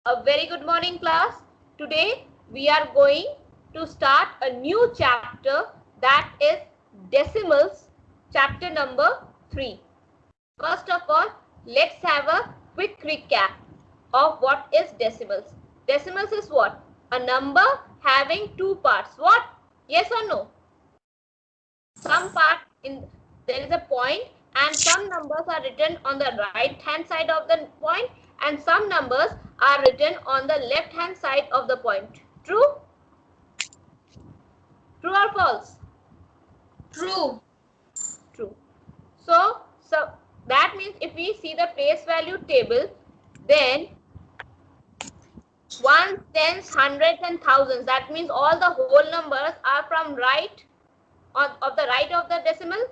A very good morning, class. Today we are going to start a new chapter, that is decimals, chapter number 3. First of all, let's have a quick recap of what is decimals. Decimals is what? A number having two parts. What? Yes or no? Some part there is a point, and some numbers are written on the right hand side of the point, and some numbers are written on the left hand side of the point. True? True or false? True. True. So that means if we see the place value table, then ones, tens, hundreds and thousands, that means all the whole numbers are from right of the right of the decimal,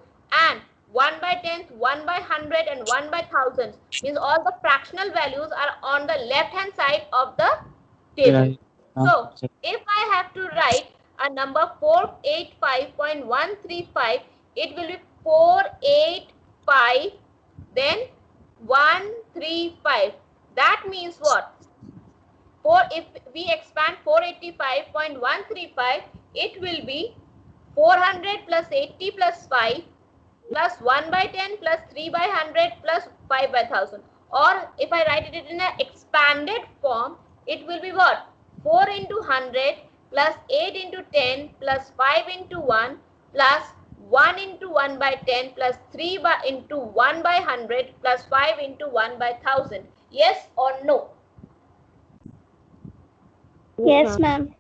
and 1 by 10th, 1 by 100 and 1 by 1000 means all the fractional values are on the left hand side of the table. So if I have to write a number 485.135, it will be 485 then 135. That means what? If we expand 485.135, it will be 400 plus 80 plus 5 plus 1 by 10 plus 3 by 100 plus 5 by 1000. Or if I write it in an expanded form, it will be what? 4 into 100 plus 8 into 10 plus 5 into 1 plus 1 into 1 by 10 plus 3 by into 1 by 100 plus 5 into 1 by 1000. Yes or no? Yes, ma'am.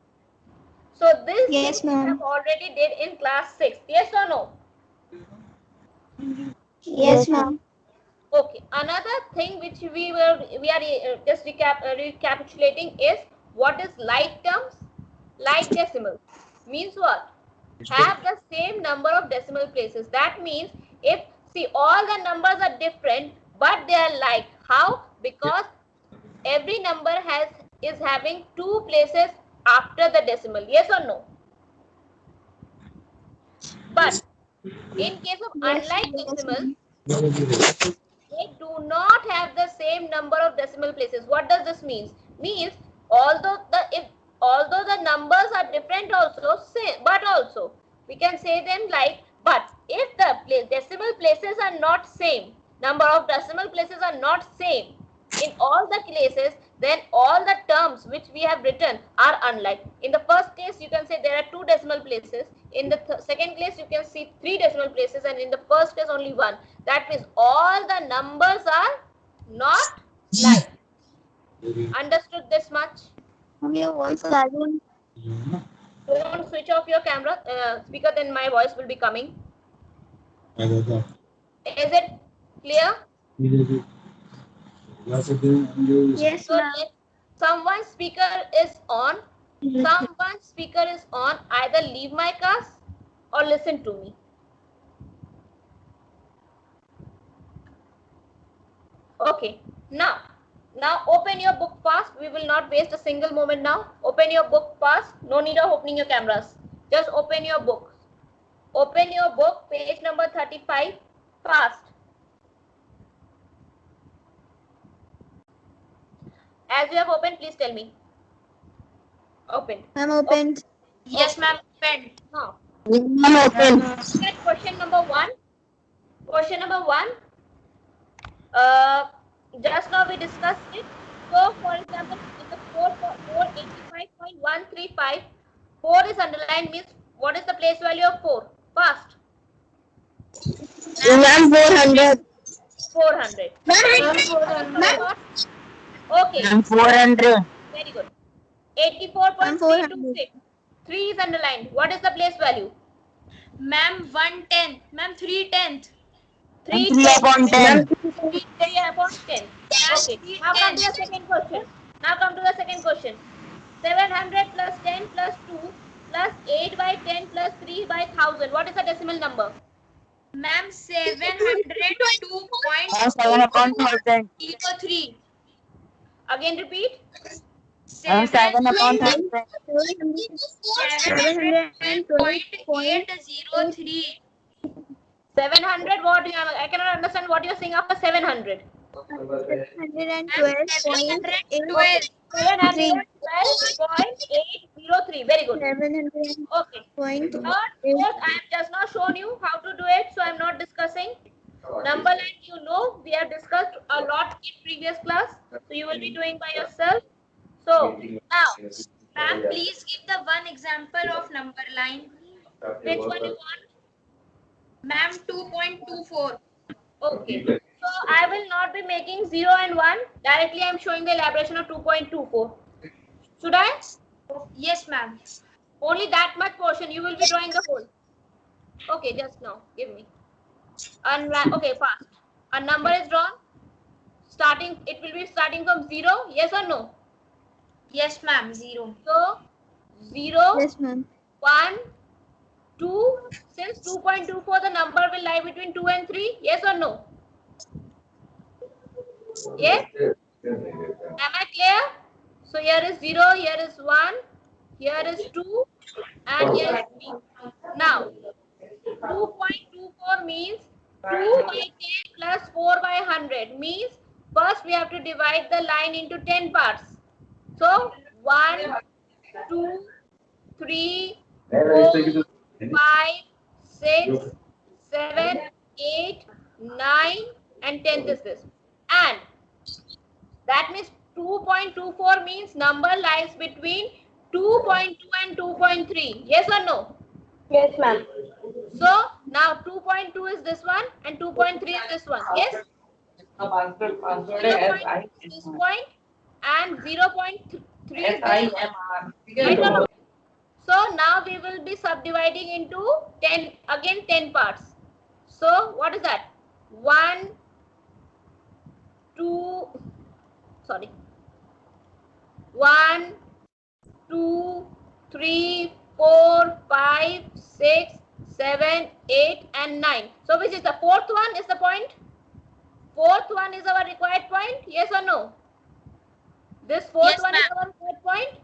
So this Yes, thing we have already did in class 6. Yes or no? Yes, ma'am. Okay. Another thing which we are just recapitulating is what is like terms, like decimals. Means what? Have the same number of decimal places. That means if see all the numbers are different, but they are like. How? Because every number is having two places after the decimal. Yes or no? But in case of unlike decimals, they do not have the same number of decimal places. What does this mean? Means although the numbers are different also, but also we can say them like, but if the decimal places are not same, number of decimal places are not same in all the cases, then all the terms which we have written are unlike. In the first case, you can say there are two decimal places. In the second case, you can see three decimal places, and in the first case, only one. That means all the numbers are not like. Understood this much? Your voice is lagging. Don't switch off your camera speaker, then my voice will be coming. Is it clear? Yes, So ma'am. someone's speaker is on. Someone's speaker is on. Either leave my class or listen to me. Okay. Now open your book fast. We will not waste a single moment now. Open your book fast. No need of opening your cameras. Just open your book. Open your book, page number 35, fast. As you have opened, please tell me. Opened. I'm opened. Yes, ma'am. Opened. Now, I'm open. look at question number 1. Question number 1. Just now we discussed it. So, for example, in the 485.135, 4 is underlined, means what is the place value of 4? Fast. Ma'am, 400. 400. Okay. 400. Very good. 84.326. 3 is underlined. What is the place value? Ma'am, 1/10. Ma'am, 3/10. 3 upon 10. 3 upon 10. Okay. Now come to the second question. 700 plus 10 plus 2 plus 8 by 10 plus 3 by 1000. What is the decimal number? Ma'am, 702.803. 7 upon 1000. Again repeat. 7 upon 1000. 710.803. 700. What? I cannot understand what you are saying after 700. 712.8. 712.803. Very good. Okay. Third, fourth, I have just now shown you how to do it, so I am not discussing. Number line, you know, we have discussed a lot in previous class, so you will be doing by yourself. So now, Ma'am, please give the one example of number line. which one you want? Ma'am, 2.24. Okay. So I will not be making 0 and 1. Directly I am showing the elaboration of 2.24. Should I? Yes, ma'am. Only that much portion. You will be drawing the whole. Okay, just now. Give me. Okay, fast. A number is drawn. Starting, it will be starting from 0. Yes or no? Yes, ma'am. 0. So 0, Yes, ma'am. 1, 2. Since 2.24, the number will lie between 2 and 3. Yes or no? Yes? Am I clear? So here is 0, here is 1, here is 2, and here is 3. Now, 2.24 means 2 by 10 plus 4 by 100 means first we have to divide the line into 10 parts. So 1, 2, 3, 4, 5, 6, 7, 8, 9, and 10 is this. And that means 2.24 means number lies between 2.2 and 2.3. Yes or no? Yes, ma'am. So now 2.2 is this one and 2.3 is this one. Yes? 0.2 is this point and 0.3 is this one. Right or no? So now we will be subdividing into 10, again 10 parts. So what is that? 1, 2, sorry. 1, 2, 3, 4, 5, 6, 7, 8, and 9. So which is the fourth one is the point? Fourth one is our required point. Yes or no? This fourth Yes, one is ma'am. our required point,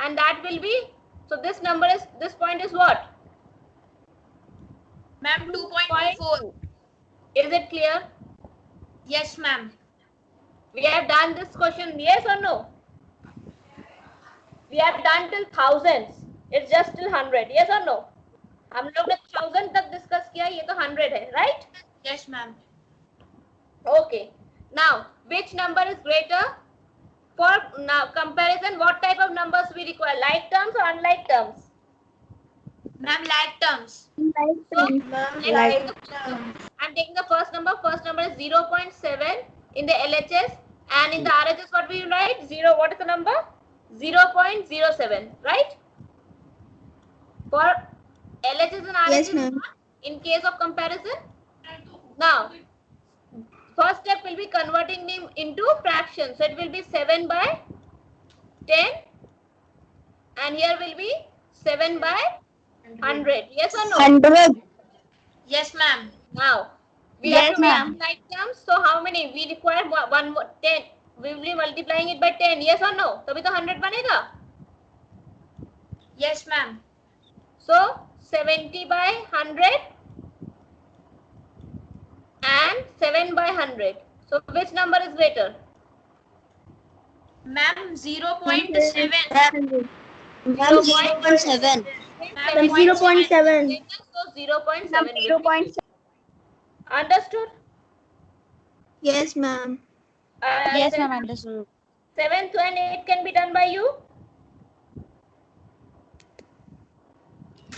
and that will be, so this number is, this point is what? Ma'am, 2.24. Is it clear? Yes, ma'am. We have done this question, yes or no? We have done till thousands. It's just till 100. Yes or no? हम लोग ने 1000 तक discuss किया, ये तो 100 है, right? Yes, ma'am. Okay. Now, which number is greater? For now comparison, what type of numbers we require? Like terms or unlike terms? Ma'am, like terms. So, I'm taking the first number. First number is 0.7 in the LHS, and in the RHS, what we write? 0. What is the number? 0.07, right? For LHS and RHS, Yes, ma'am. in case of comparison. Now, first step will be converting them into fractions. So it will be 7 by 10, and here will be 7 by 100. Yes or no? 100. Yes, ma'am. Now, we Yes, have to make ma'am. like terms. So how many? We require one more 10. We will be multiplying it by 10. Yes or no? तभी तो 100 बनेगा. Yes, ma'am. So 70 by 100 and 7 by 100. So which number is greater? Ma'am, 0.7. Ma'am, 0.7. Ma'am, 0.7. Greater, so 0.7. will be. Understood? Yes, ma'am. Yes, ma'am, understood. 7th and 8 can be done by you?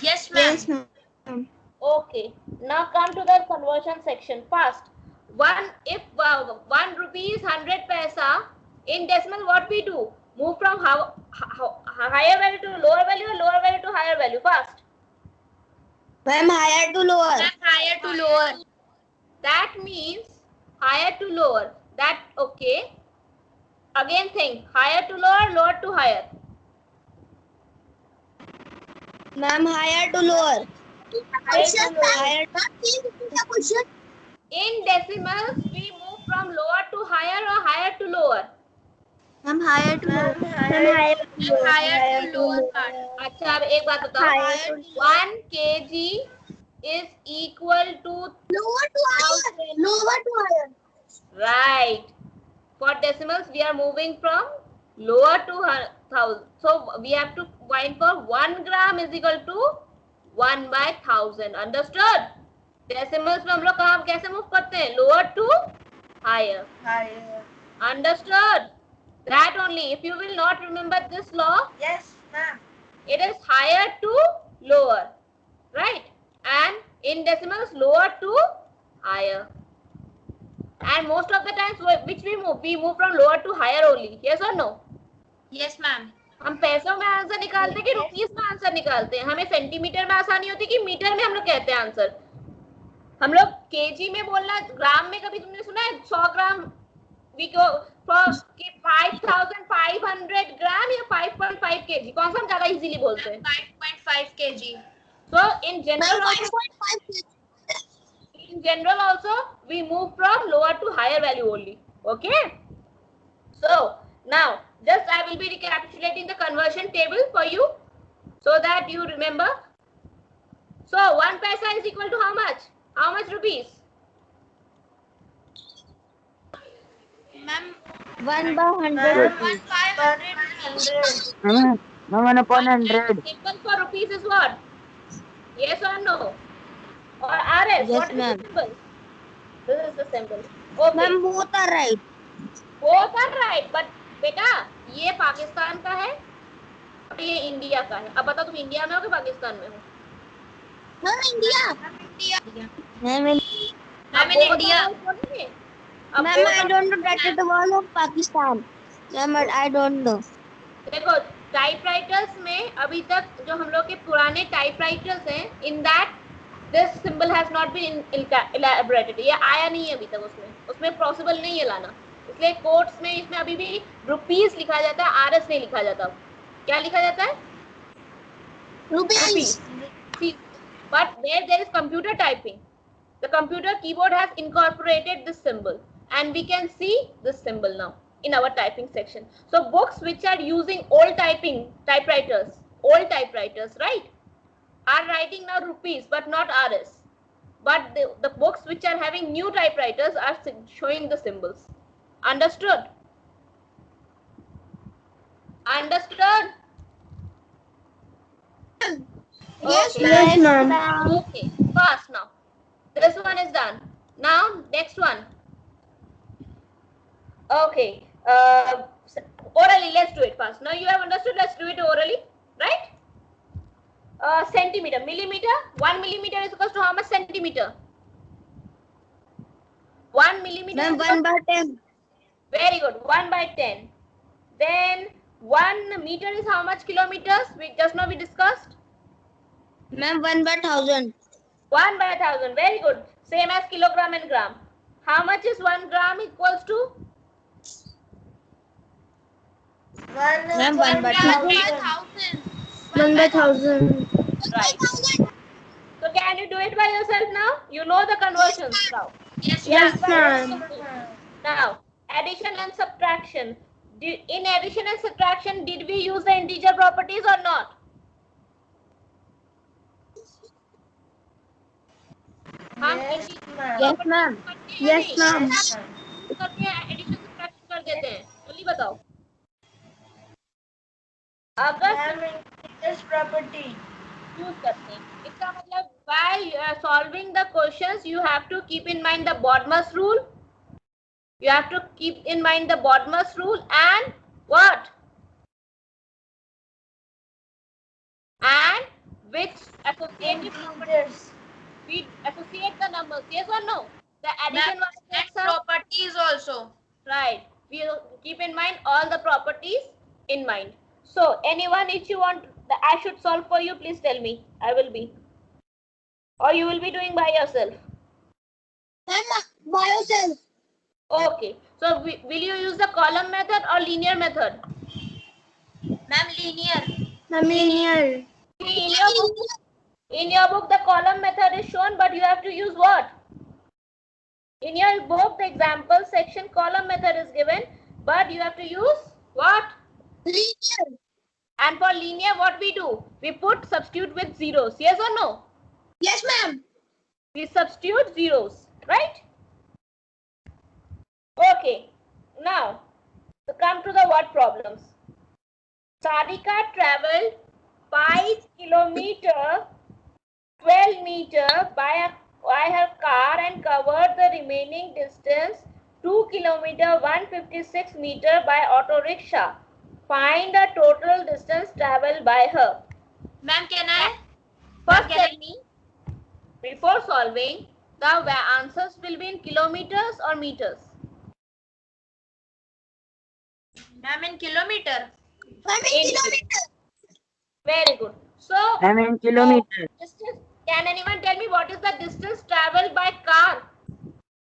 Yes, ma'am. Yes, ma'am. Okay. Now come to the conversion section. Fast. If 1 rupee is 100 paisa, in decimal what we do? Move from higher value to lower value or lower value to higher value? Fast. Ma'am, higher to lower. Ma'am, higher to lower. That means higher to lower. That okay. Again think, higher to lower, lower to higher. Ma'am, higher to lower. Higher to lower. Question. In decimals, we move from lower to higher or higher to lower. Ma'am, higher to lower. Higher to lower part. अच्छा अब एक बात बताओ. 1 kg is equal to Lower to higher. 1000. Lower to higher. Right. For decimals, we are moving from lower to 1000. So we have to find for 1 gram is equal to 1 by 1000. Understood? Decimals में हम लोग कहाँ कैसे move करते हैं? Lower to higher. Higher. Understood? That only. If you will not remember this law, Yes, ma'am. it is higher to lower, right? And in decimals, lower to higher. And most of the times, which we move from lower to higher only. Yes or no? Yes, ma'am. हम पैसों में answer निकालते हैं कि rupees में answer निकालते हैं? हमें सेंटीमीटर में आसानी होती है कि मीटर में हम लोग कहते हैं आंसर? हम लोग केजी में बोलना, ग्राम में कभी तुमने सुना है 100 ग्राम we go for 5500 ग्राम या 5.5 kg? कौन सा हम ज्यादा इजीली बोलते हैं? 5.5 kg. So in general also we move from lower to higher value only. Okay, so now just I will be recapitulating the conversion table for you so that you remember. So 1 paisa is equal to how much? How much rupees? Ma'am, 1 by 100 rupees. 1/500. Ma'am, 1 upon 100. Symbol for rupees is what? Yes or no? Or RS? Yes, What is ma'am. the symbol? This is the symbol. Okay. Ma'am, both are right. Both are right, but बेटा ये पाकिस्तान का है और ये India का है. अब बताओ तुम इंडिया में हो कि पाकिस्तान में हो? Ma'am, India. Ma'am, I'm in India. Ma'am, I don't know that is the wall of Pakistan. Ma'am, I don't know. देखो टाइपराइटर्स में अभी तक जो हम लोग के पुराने टाइपराइटर्स हैं, in that this symbol has not been elaborated. ये आया नहीं है अभी तक, उसमें पॉसिबल नहीं है लाना. इसलिए कोड्स में इसमें अभी भी रुपीस लिखा जाता है, आरएस नहीं लिखा जाता. क्या लिखा जाता है? Rupees. But there is computer typing. The computer keyboard has incorporated this symbol and we can see this symbol now in our typing section. So books which are using old typewriters, right, are writing now rupees but not RS. But the books which are having new typewriters are showing the symbols. Understood? Understood? Yes, Okay. yes, ma'am. Okay, fast now. This one is done. Now, next one. Okay. Orally, let's do it fast. Now you have understood, let's do it orally, right? Centimeter, millimeter. 1 millimeter is equal to how much centimeter? 1 millimeter. Ma'am, is 1 by 10. Very good. 1 by 10. Then 1 meter is how much kilometers? Just now we discussed. Ma'am, 1 by 1000. 1 by 1000. Very good. Same as kilogram and gram. How much is 1 gram equals to? Ma'am, 1 by 1,000. 1 by 1000. Right. So can you do it by yourself now? You know the conversions now. Yes, Yes, ma'am. ma'am. Now, addition and subtraction. In addition and subtraction, did we use the integer properties or not? हम Yes, ma'am. Yes, ma'am. करते हैं, addition subtraction कर देते हैं. जल्दी बताओ. अगर This property. Use करते हैं, इसका मतलब while you are solving the questions you have to keep in mind the BODMAS rule. You have to keep in mind the BODMAS rule and what? And which associative properties? We associate the numbers. Yes or no? The addition was And properties also. right. We keep in mind all the properties in mind. So anyone, if you want I should solve for you, please tell me. I will be. Or you will be doing by yourself. Ma'am, by yourself. Okay. So will you use the column method or linear method? Ma'am, linear. Ma'am, linear. In your book, the column method is shown, but you have to use what? In your book, the example section, column method is given, but you have to use what? Linear. And for linear, what we do? We put substitute with zeros. Yes or no? Yes, ma'am. We substitute zeros, right? Okay. Now, So come to the word problems. Sarika traveled 5 kilometer 12 meter by her car and covered the remaining distance 2 kilometer 156 meter by auto rickshaw. Find the total distance traveled by her. Ma'am, can I? First tell me, before solving, the answers will be in kilometers or meters? Ma'am, in kilometer. In kilometers. Very good. So, I'm in kilometers. distance, can anyone tell me what is the distance traveled by car?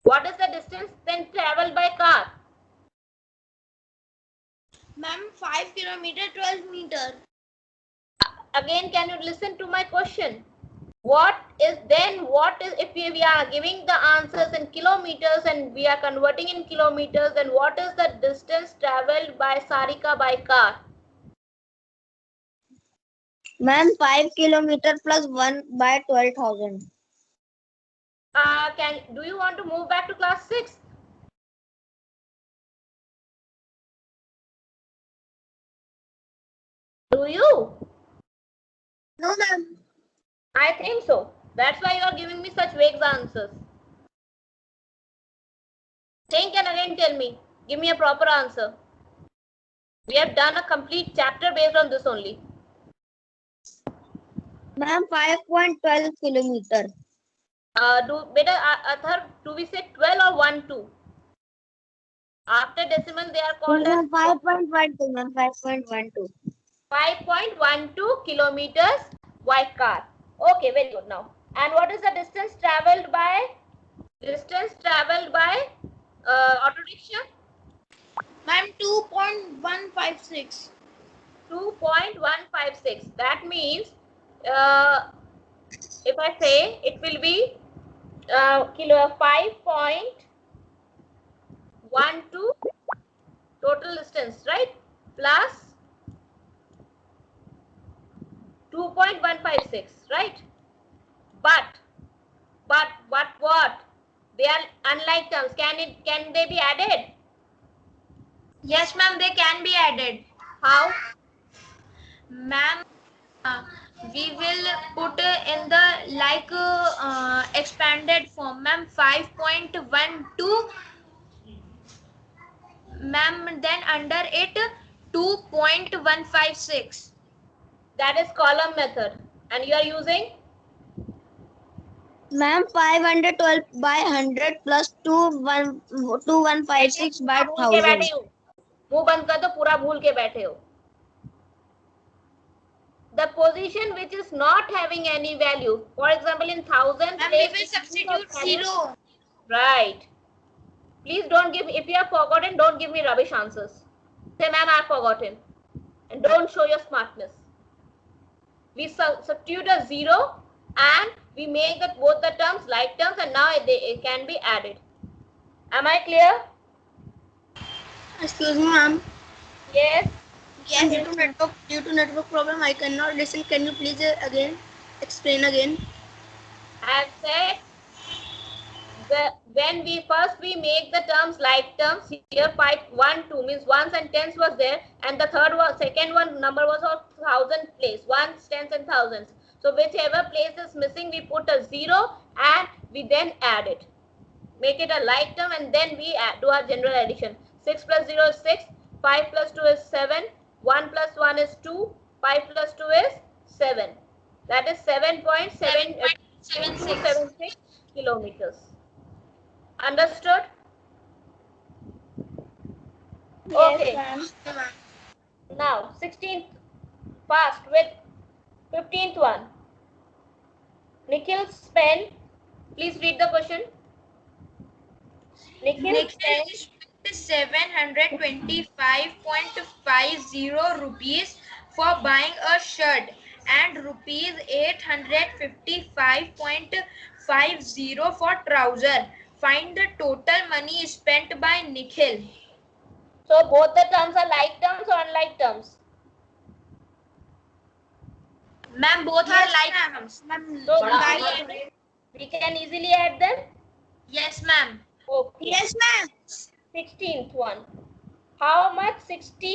What is the distance then traveled by car? Ma'am, 5 kilometer 12 meter. Again, can you listen to my question? What is if we are giving the answers in kilometers and we are converting in kilometers, then what is the distance traveled by Sarika by car? Ma'am, 5 kilometer plus 1 by 12,000. Do you want to move back to class 6? Do you? No, ma'am. I think so. That's why you are giving me such vague answers. Think and again tell me. Give me a proper answer. We have done a complete chapter based on this only. Ma'am, 5.12 kilometer. Do we say 12 or 1, 2? After decimal, they are called as 5.12, ma'am. 5.12. 5.12 kilometers by car. Okay, very good now. And what is the distance traveled by? Auto rickshaw? Ma'am, 2.156. 2.156. That means, if I say it will be 5.12 total distance, right? Plus 2.156, right? But what? They are unlike terms. Can they be added? Yes, ma'am, they can be added. How? Ma'am, we will put in the expanded form. Ma'am, 5.12. Ma'am, then under it 2.156. That is column method. And you are using? Ma'am, 512 by 100 plus 2156 by भूल के 1000. बैठे हो मुंह बंद कर दो पूरा भूल के बैठे हो The position which is not having any value, for example in thousand, Ma'am, we will substitute 0. Right. Please don't give, if you have forgotten, don't give me rubbish answers. Say, ma'am, I have forgotten. And don't show your smartness. We substitute a 0 and we make that both the terms like terms, and now it can be added. Am I clear? Excuse me, ma'am. Yes. Yes. Due to network problem, I cannot listen. Can you please explain again? I have said when we make the terms like terms, here 5, 1, 2 means ones and tens was there, and the second one number was of thousand place, ones, tens and thousands. So whichever place is missing, we put a 0 and we then add it. Make it a like term and then we do our general addition. 6 plus 0 is 6, 5 plus 2 is 7, 1 plus 1 is 2, 5 plus 2 is 7. That is 7.76 kilometers. Understood? Yes, okay. ma'am. Now 16th fast with 15th one. Nikhil spent. Please read the question. Nikhil spent 725.50 rupees for buying a shirt and rupees 855.50 for trouser. Find the total money spent by Nikhil. So both the terms are like terms or unlike terms? Ma'am, both are like terms. So we can easily add them? Yes, ma'am. Okay. Yes, ma'am. 16th one. how much 60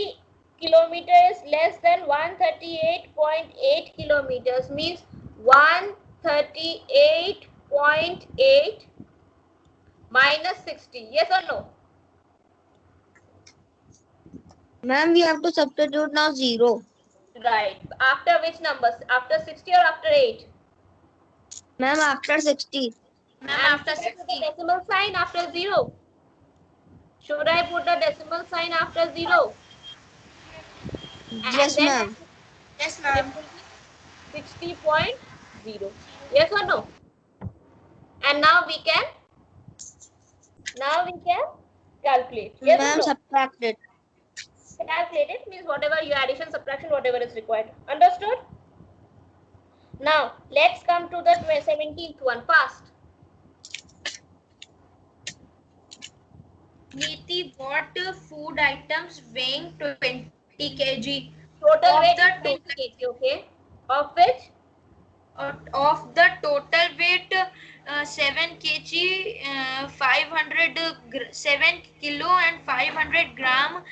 kilometers less than 138.8 kilometers means 138.8 minus 60. Yes or no? Ma'am, we have to substitute now 0. Right. After which numbers? After 60 or after 8? Ma'am, after 60. Ma'am, And after should I put the 60. decimal sign after 0? Should I put the decimal sign after 0? And Yes, then ma'am. Yes, it ma'am. will be 60.0. Yes or no? And now we can calculate. Yes or Ma'am, no? subtract it. Calculate it means whatever your addition, subtraction, whatever is required. Understood? Now let's come to the 17th one fast. Neeti, what food items weighing 20 kg Total of weight the is 20 kg, okay? Of which of the total weight 7 kg 7 kilo and 500 gram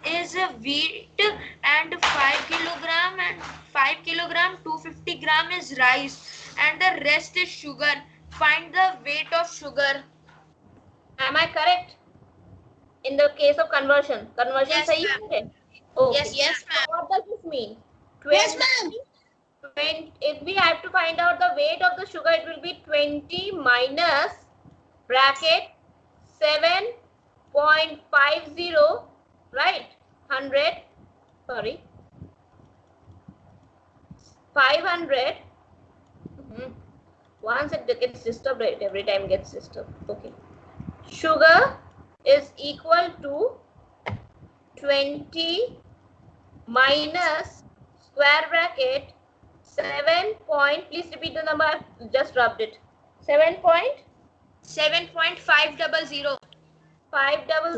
is wheat and 5 kilogram 250 gram is rice and the rest is sugar. Find the weight of sugar. am I correct? In the case of conversion Yes, sahi ma'am. hai? Okay. Yes, So ma'am. what does this mean? Yes, 20, ma'am. 20, if we have to find out the weight of the sugar, it will be 20 minus bracket 7.50, right? 100, sorry, 500. Once it gets disturbed, right? Every time gets disturbed. Okay. Sugar is equal to 20 minus square bracket 7 point, please repeat the number, I've just rubbed it. 7.500. 7.500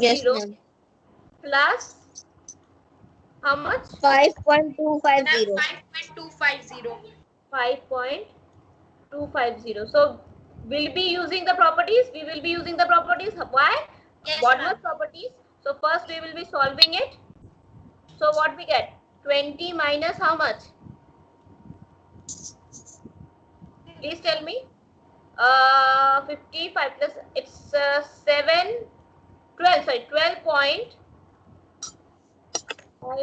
Yes, ma'am. plus how much? 5.250. 5.250. 5.250. So we'll be using the properties. We will be using the properties. Why? Yes, Bodmer's ma'am. properties. So first we will be solving it. So what we get? 20 minus how much? Please tell me. 55 plus it's 7, 12. Sorry, 12.5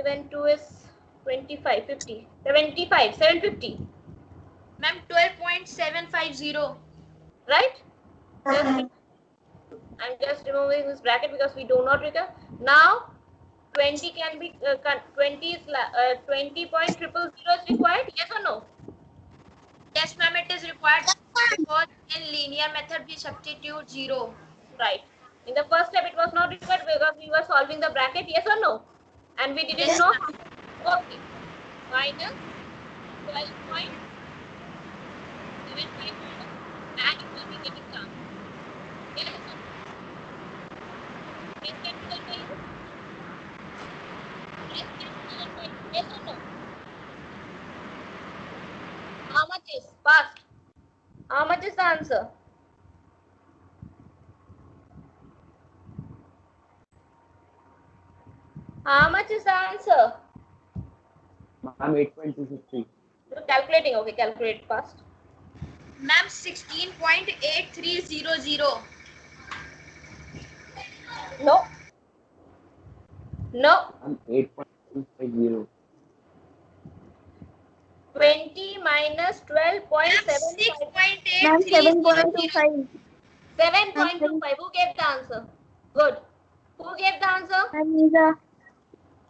and 2 is 25, 50, 75, 750. Ma'am, 12.750. Right? Just I'm just removing this bracket because we do not require. Now 20 can be 20 is 20.000 is required. Yes or no? Yes, ma'am, it is required because in linear method we substitute 0. Right. In the first step it was not required because we were solving the bracket. Yes or no? And we didn't Yes, know. ma'am. Okay. Minus 12.750 and it will be getting the answer. Yes or no? This can be done by you. This can be done by you. Yes or no? How much is fast? How much is the answer? How much is the answer? I'm 8.250. You're calculating. Okay, calculate fast. Ma'am, 16.8300. No. No. I'm 8.250. 20 minus Ma'am, 12.75. Ma'am, 6.8300. 7.25. 7.25. Who gave the answer? Good. Who gave the answer? Ma'am, Lisa.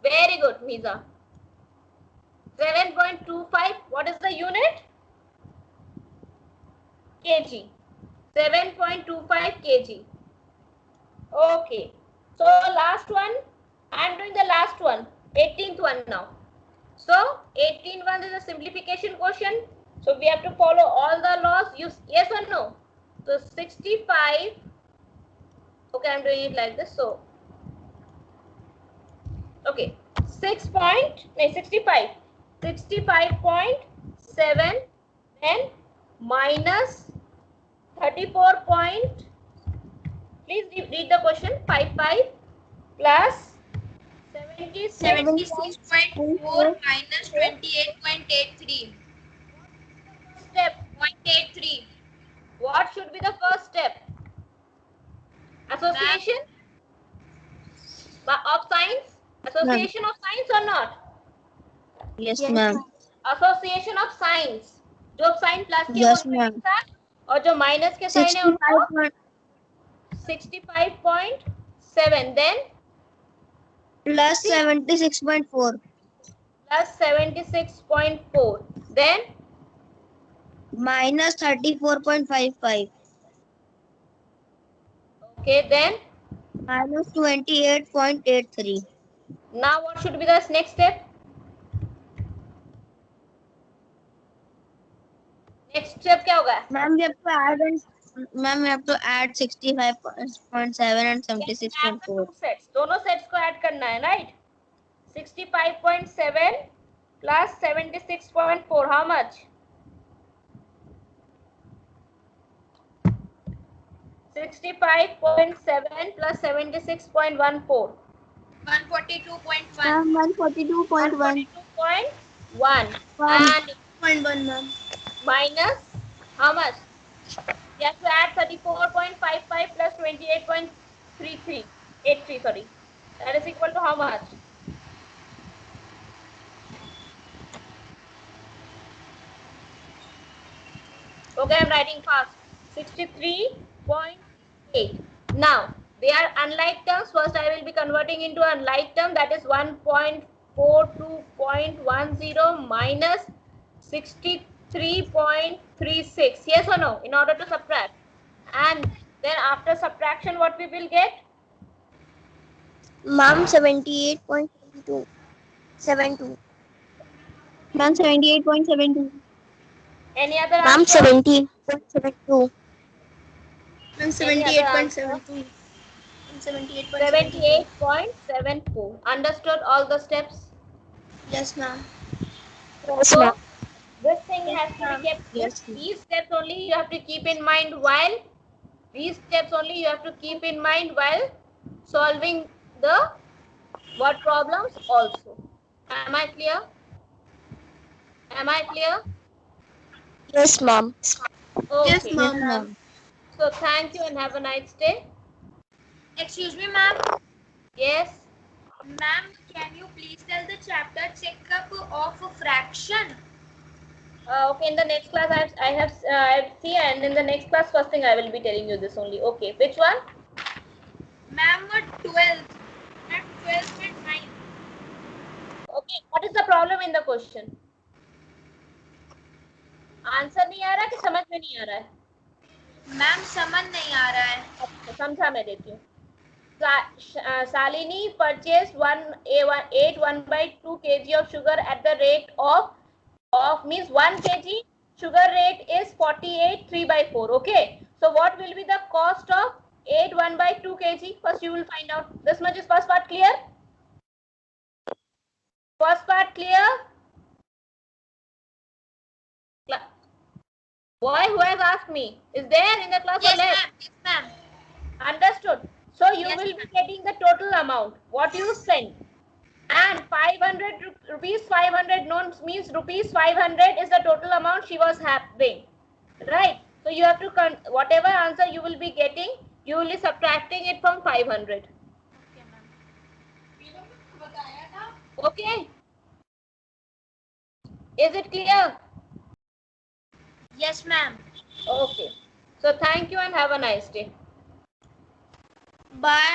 Very good, Miza. 7.25. What is the unit? Kg. 7.25 kg. Okay. So last one. I'm doing the last one. 18th one now. So 18 one is a simplification question. So we have to follow all the laws. Use yes or no. So 65. Okay, I'm doing it like this. So okay, 65. 65.7 then minus 34 point. Please read the question. 55 plus 76.4 minus 28.83. Step. 0.83. What should be the first step? Association of signs? Association of signs or not? Yes, ma'am. Association of signs. जो sign plus के Yes, बोल ma'am. था और जो minus के sign है उनको 65 65.7 then plus 76.4 plus 76.4 then minus 34.55 okay then minus 28.83. now what should be the next step? Next step क्या होगा? Ma'am, we have to add and ma'am, we have to add 65.7 and Add the 76.4. two sets. दोनों sets को add करना है, right? 65.7 plus 76.4. How much? 65.7 plus 76.14. 142.1. Ma'am, 142.1. 142.1 and 1.1, ma'am. minus how much? You have to add 34.55 plus 83, sorry. That is equal to how much? Okay, I'm writing fast. 63.8. Now, they are unlike terms. First, I will be converting into a like term, that is 1.42.10 minus 63.36. Yes or no? In order to subtract. And then after subtraction, what we will get? Ma'am, 78.72. 72. Ma'am, 78.72. Any other Ma'am, answer? 70.72. Ma'am, Any other answer? 78.72. 78.74. Understood all the steps? Yes, ma'am. So, this thing has to ma'am. be kept. Yes, ma'am. These steps only you have to keep in mind while solving the what problems also. Am I clear? Am I clear? Yes, ma'am. Okay. Yes, ma'am. So thank you and have a nice day. Excuse me, ma'am. Yes. Ma'am, can you please tell the chapter checkup of fraction? Okay. In the next class, I have see, and in the next class, first thing I will be telling you this only. Okay. Which one? Ma'am, 12. Ma'am, 12 and 9. Okay. What is the problem in the question? Answer नहीं आ रहा कि समझ में नहीं आ रहा है? Ma'am समझ नहीं आ रहा है. अच्छा, समझा मैं देती हूँ. Salini purchased 1/2 kg of sugar at the rate of means 1 kg sugar rate is 48/3/4. Okay, so what will be the cost of 8 1/2 kg? First you will find out. This much is first part clear? First part clear? Boy who has asked me is there in the class or left? Yes, ma'am. Understood. So you Yes, will be getting the total amount what you sent, and 500 rupees 500 known means rupees 500 is the total amount she was having, right? So you have to whatever answer you will be getting, you will be subtracting it from 500. Okay. Is it clear? Yes, ma'am. Okay. So thank you and have a nice day. Bye.